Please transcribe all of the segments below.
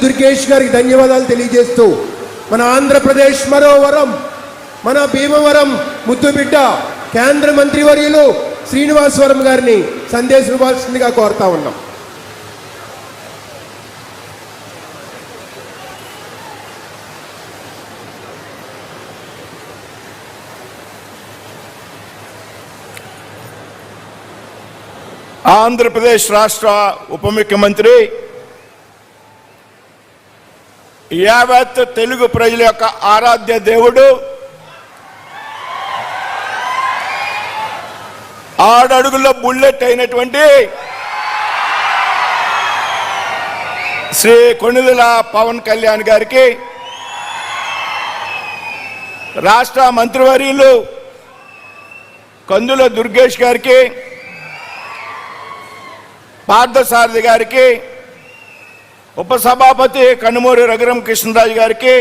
దుర్గేష్ గారికి ధన్యవాదాలు తెలియజేస్తూ మన ఆంధ్రప్రదేశ్ మరో వరం మన భీమవరం ముద్దుబిడ్డ కేంద్ర మంత్రివర్యులు శ్రీనివాసవరం గారిని సందేశం ఇవ్వాల్సిందిగా కోరుతా ఉన్నాం. ఆంధ్రప్రదేశ్ రాష్ట్ర ఉప ముఖ్యమంత్రి యావత్ తెలుగు ప్రజల యొక్క ఆరాధ్య దేవుడు, ఆడడుగుల బుల్లెట్ అయినటువంటి శ్రీ కొణిదెల పవన్ కళ్యాణ్ గారికి, రాష్ట్ర మంత్రివర్యులు కందుల దుర్గేష్ గారికి, పార్థసారథి గారికి, ఉపసభాపతి కనుమూరి రఘురామ కృష్ణరాజు గారికి,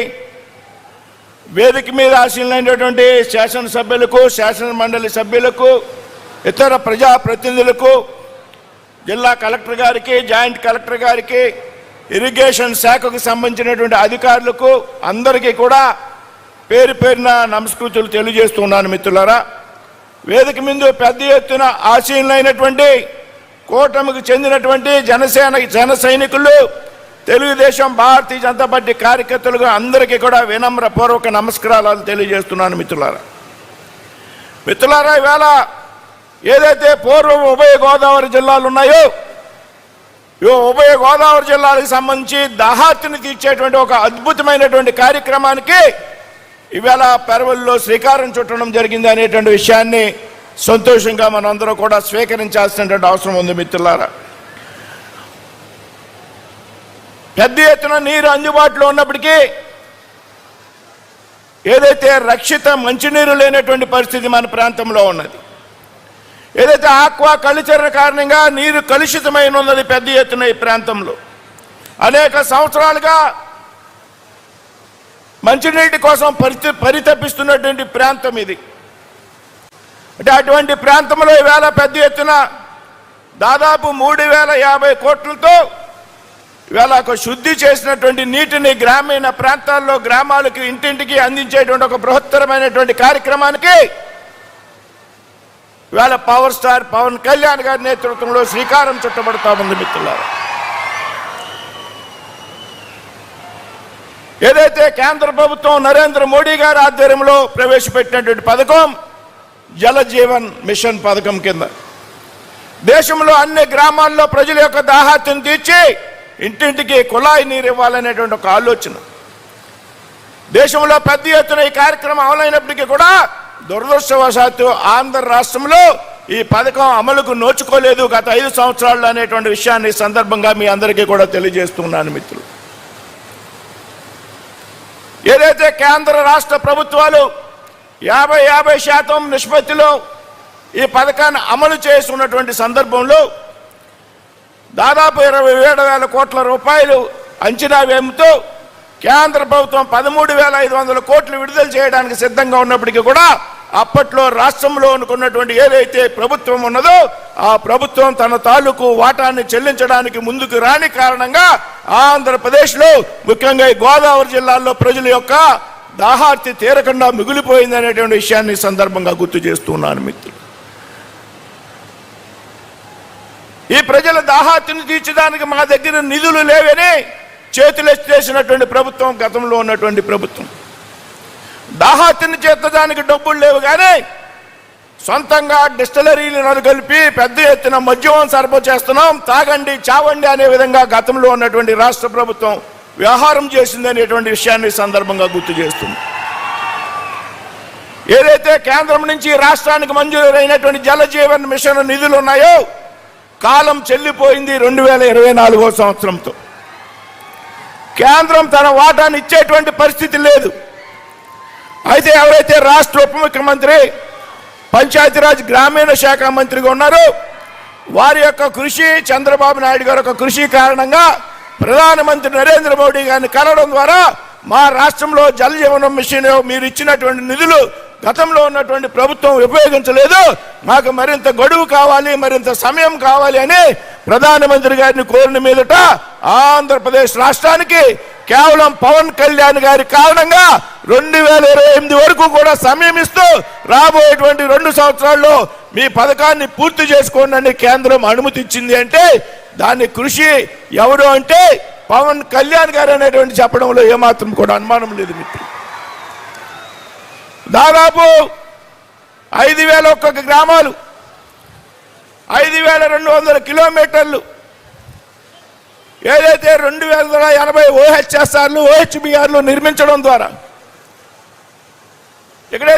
వేదిక మీద ఆశీనులైనటువంటి శాసనసభ్యులకు, శాసన మండలి సభ్యులకు, ఇతర ప్రజాప్రతినిధులకు, జిల్లా కలెక్టర్ గారికి, జాయింట్ కలెక్టర్ గారికి, ఇరిగేషన్ శాఖకు సంబంధించినటువంటి అధికారులకు అందరికీ కూడా పేరు పేరున నమస్కృతులు తెలియజేస్తున్నాను. మిత్రులారా, వేదిక మీద పెద్ద ఎత్తున ఆశీనులైనటువంటి కూటమికి చెందినటువంటి జన సైనికులు, తెలుగుదేశం భారతీయ జనతా పార్టీ కార్యకర్తలుగా అందరికీ కూడా వినమ్రపూర్వక నమస్కారాలు తెలియజేస్తున్నాను. మిత్రులారా, ఇవాళ ఏదైతే పూర్వం ఉభయ గోదావరి జిల్లాలు ఉన్నాయో, ఈ ఉభయ గోదావరి జిల్లాలకు సంబంధించి దాహార్తిని తీర్చేటువంటి ఒక అద్భుతమైనటువంటి కార్యక్రమానికి ఇవాళ పెరవల్లో శ్రీకారం చుట్టడం జరిగింది అనేటువంటి విషయాన్ని సంతోషంగా మనందరూ కూడా స్వీకరించాల్సినటువంటి అవసరం ఉంది. మిత్రులారా, పెద్ద ఎత్తున నీరు అందుబాటులో ఉన్నప్పటికీ ఏదైతే రక్షిత మంచినీరు లేనటువంటి పరిస్థితి మన ప్రాంతంలో ఉన్నది, ఏదైతే ఆక్వా కల్చర్ కారణంగా నీరు కలుషితమైన ఉన్నది పెద్ద ఎత్తున ఈ ప్రాంతంలో అనేక సంవత్సరాలుగా మంచినీటి కోసం పరితపిస్తున్నటువంటి ప్రాంతం ఇది. అంటే అటువంటి ప్రాంతంలో ఈవేళ పెద్ద ఎత్తున దాదాపు 3050 కోట్లతో ఇవాళ ఒక శుద్ధి చేసినటువంటి నీటిని గ్రామీణ ప్రాంతాల్లో గ్రామాలకు ఇంటింటికి అందించేటువంటి ఒక బృహత్తరమైనటువంటి కార్యక్రమానికి ఇవాళ పవర్ స్టార్ పవన్ కళ్యాణ్ గారి నేతృత్వంలో శ్రీకారం చుట్టబడతా ఉంది. మిత్రులారా, ఏదైతే కేంద్ర ప్రభుత్వం నరేంద్ర మోడీ గారి ఆధ్వర్యంలో ప్రవేశపెట్టినటువంటి పథకం జల జీవన్ మిషన్ పథకం కింద దేశంలో అన్ని గ్రామాల్లో ప్రజల యొక్క దాహార్తిని తీర్చి ఇంటింటికి కుళాయి నీరు ఇవ్వాలనేటువంటి ఒక ఆలోచన దేశంలో పెద్ద ఎత్తున ఈ కార్యక్రమం అమలైనప్పటికీ కూడా దురదృష్టవశాత్తు ఆంధ్ర రాష్ట్రంలో ఈ పథకం అమలుకు నోచుకోలేదు గత 5 సంవత్సరాల్లో అనేటువంటి విషయాన్ని సందర్భంగా మీ అందరికీ కూడా తెలియజేస్తున్నాను. మిత్రులు, ఏదైతే కేంద్ర రాష్ట్ర ప్రభుత్వాలు 50% నిష్పత్తిలో ఈ పథకాన్ని అమలు చేస్తున్నటువంటి సందర్భంలో దాదాపు 27,000 కోట్ల రూపాయలు అంచనా వ్యయంతో కేంద్ర ప్రభుత్వం 13,500 కోట్లు విడుదల చేయడానికి సిద్ధంగా ఉన్నప్పటికీ కూడా అప్పట్లో రాష్ట్రంలో అనుకున్నటువంటి ఏదైతే ప్రభుత్వం ఉన్నదో ఆ ప్రభుత్వం తన తాలూకు వాటాన్ని చెల్లించడానికి ముందుకు రాని కారణంగా ఆంధ్రప్రదేశ్లో ముఖ్యంగా ఈ గోదావరి జిల్లాల్లో ప్రజల యొక్క దాహార్తి తీరకుండా మిగిలిపోయింది అనేటువంటి విషయాన్ని సందర్భంగా గుర్తు చేస్తున్నాను. మిత్రులు, ఈ ప్రజల దాహార్తిని తీర్చడానికి మా దగ్గర నిధులు లేవని చేతులెత్తేసినటువంటి ప్రభుత్వం గతంలో ఉన్నటువంటి ప్రభుత్వం. దాహార్తిని చేర్చడానికి డబ్బులు లేవు కానీ సొంతంగా డిస్టిలరీలు నెలకొల్పి పెద్ద ఎత్తున మద్యం సరఫరా చేస్తున్నాం, తాగండి చావండి అనే విధంగా గతంలో ఉన్నటువంటి రాష్ట్ర ప్రభుత్వం వ్యవహారం చేసింది అనేటువంటి విషయాన్ని సందర్భంగా గుర్తు చేస్తుంది. ఏదైతే కేంద్రం నుంచి రాష్ట్రానికి మంజూరైనటువంటి జల జీవన్ మిషన్ నిధులు ఉన్నాయో కాలం చెల్లిపోయింది 2024వ సంవత్సరంతో. కేంద్రం తన వాటాను ఇచ్చేటువంటి పరిస్థితి లేదు. అయితే ఎవరైతే రాష్ట్ర ఉప ముఖ్యమంత్రి పంచాయతీరాజ్ గ్రామీణ శాఖ మంత్రిగా ఉన్నారో వారి యొక్క కృషి, చంద్రబాబు నాయుడు గారి యొక్క కృషి కారణంగా ప్రధానమంత్రి నరేంద్ర మోడీ గారిని కలవడం ద్వారా మా రాష్ట్రంలో జల జీవనం మిషన్ మీరు ఇచ్చినటువంటి నిధులు గతంలో ఉన్నటువంటి ప్రభుత్వం ఉపయోగించలేదు, మాకు మరింత గడువు కావాలి, మరింత సమయం కావాలి అని ప్రధానమంత్రి గారిని కోరిన మీదట ఆంధ్రప్రదేశ్ రాష్ట్రానికి కేవలం పవన్ కళ్యాణ్ గారి కారణంగా 2028 వరకు కూడా సమయం ఇస్తూ రాబోయేటువంటి 2 సంవత్సరాల్లో మీ పథకాన్ని పూర్తి చేసుకోండి అని కేంద్రం అనుమతి ఇచ్చింది అంటే దాని కృషి ఎవరు అంటే పవన్ కళ్యాణ్ గారు అనేటువంటి చెప్పడంలో ఏమాత్రం కూడా అనుమానం లేదు మిత్రులు. దాదాపు 5,000 గ్రామాలు 5,200 కిలోమీటర్లు ఏదైతే 280 OHSRలు OHBRలు నిర్మించడం ద్వారా ఇక్కడ